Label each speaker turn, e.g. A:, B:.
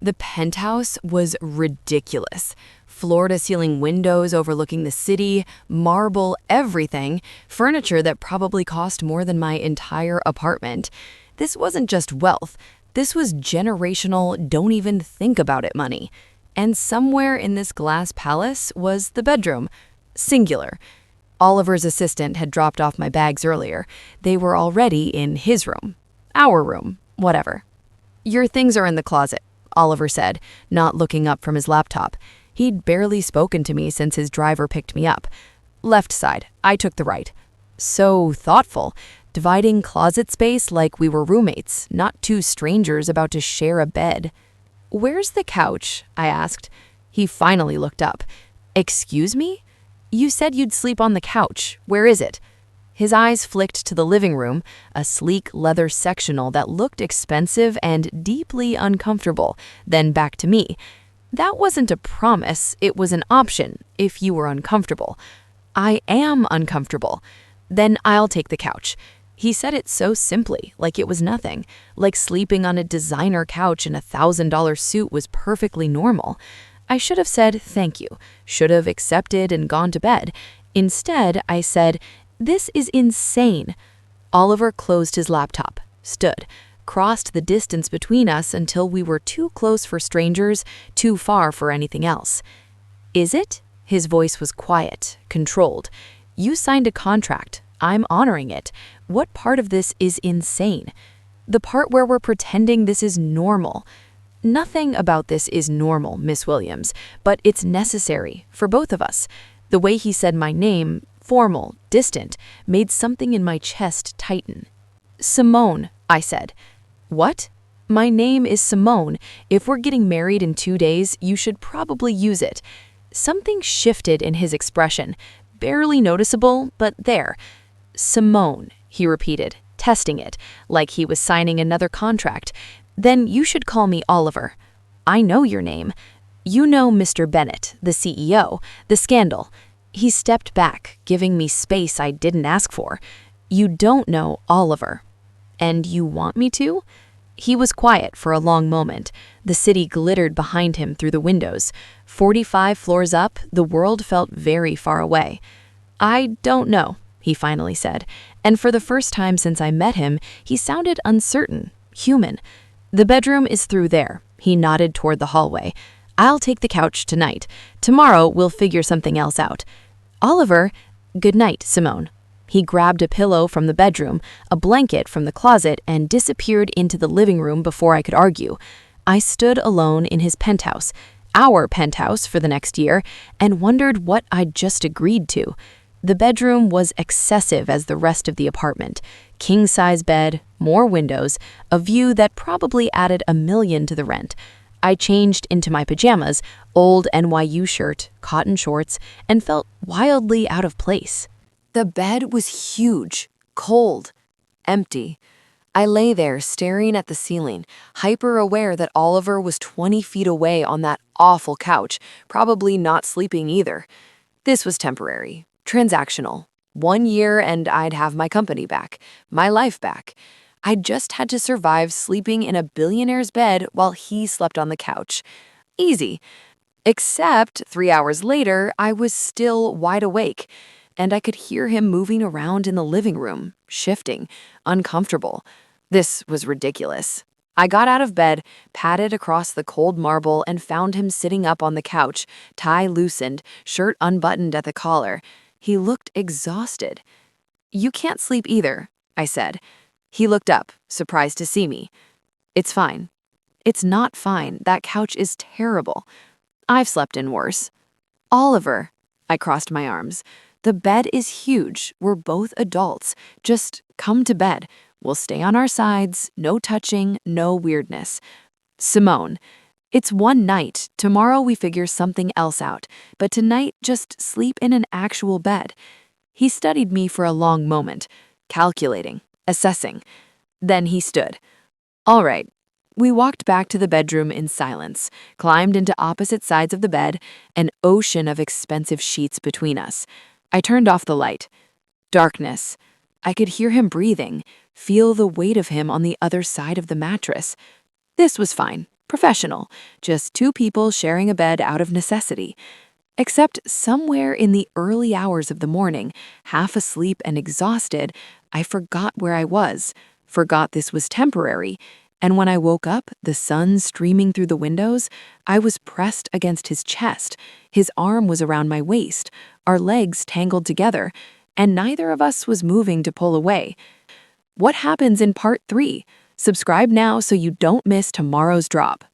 A: The penthouse was ridiculous. Floor-to-ceiling windows overlooking the city, marble everything, furniture that probably cost more than my entire apartment. This wasn't just wealth. This was generational, don't even think about it money. And somewhere in this glass palace was the bedroom. Singular. Oliver's assistant had dropped off my bags earlier. They were already in his room. Our room. Whatever. "Your things are in the closet," Oliver said, not looking up from his laptop. He'd barely spoken to me since his driver picked me up. Left side, I took the right. So thoughtful, dividing closet space like we were roommates, not two strangers about to share a bed. "Where's the couch?" I asked. He finally looked up. "Excuse me? You said you'd sleep on the couch. Where is it?" His eyes flicked to the living room, a sleek leather sectional that looked expensive and deeply uncomfortable, then back to me. "That wasn't a promise, it was an option, if you were uncomfortable." "I am uncomfortable." "Then I'll take the couch." He said it so simply, like it was nothing, like sleeping on a designer couch in a $1,000 suit was perfectly normal. I should have said thank you, should have accepted and gone to bed. Instead, I said, "This is insane." Oliver closed his laptop, stood, crossed the distance between us until we were too close for strangers, too far for anything else. "Is it?" His voice was quiet, controlled. "You signed a contract. I'm honoring it. What part of this is insane?" "The part where we're pretending this is normal." "Nothing about this is normal, Miss Williams, but it's necessary for both of us." The way he said my name, formal, distant, made something in my chest tighten. "Simone," I said. "What?" "My name is Simone. If we're getting married in 2 days, you should probably use it." Something shifted in his expression, barely noticeable, but there. "Simone," he repeated, testing it, like he was signing another contract. "Then you should call me Oliver." "I know your name." "You know Mr. Bennett, the CEO, the scandal." He stepped back, giving me space I didn't ask for. "You don't know Oliver." "And you want me to?" He was quiet for a long moment. The city glittered behind him through the windows. 45 floors up, the world felt very far away. "I don't know," he finally said, and for the first time since I met him, he sounded uncertain, human. "The bedroom is through there." He nodded toward the hallway. "I'll take the couch tonight. Tomorrow we'll figure something else out." "Oliver, good night, Simone." He grabbed a pillow from the bedroom, a blanket from the closet, and disappeared into the living room before I could argue. I stood alone in his penthouse, our penthouse for the next year, and wondered what I'd just agreed to. The bedroom was excessive as the rest of the apartment. King-size bed, more windows, a view that probably added $1 million to the rent. I changed into my pajamas, old NYU shirt, cotton shorts, and felt wildly out of place. The bed was huge, cold, empty. I lay there staring at the ceiling, hyper-aware that Oliver was 20 feet away on that awful couch, probably not sleeping either. This was temporary, transactional. 1 year and I'd have my company back, my life back. I just had to survive sleeping in a billionaire's bed while he slept on the couch. Easy. Except 3 hours later, I was still wide awake, and I could hear him moving around in the living room, shifting, uncomfortable. This was ridiculous. I got out of bed, padded across the cold marble, and found him sitting up on the couch, tie loosened, shirt unbuttoned at the collar. He looked exhausted. "You can't sleep either," I said. He looked up, surprised to see me. "It's fine." "It's not fine. That couch is terrible. I've slept in worse." "Oliver," I crossed my arms. "The bed is huge. We're both adults. Just come to bed. We'll stay on our sides. No touching, no weirdness." "Simone, it's one night. Tomorrow we figure something else out. But tonight, just sleep in an actual bed." He studied me for a long moment, calculating, assessing. Then he stood. "All right." We walked back to the bedroom in silence, climbed into opposite sides of the bed, an ocean of expensive sheets between us. I turned off the light. Darkness. I could hear him breathing, feel the weight of him on the other side of the mattress. This was fine. Professional, just two people sharing a bed out of necessity. Except somewhere in the early hours of the morning, half asleep and exhausted, I forgot where I was, forgot this was temporary, and when I woke up, the sun streaming through the windows, I was pressed against his chest, his arm was around my waist, our legs tangled together, and neither of us was moving to pull away. What happens in part 3? Subscribe now so you don't miss tomorrow's drop.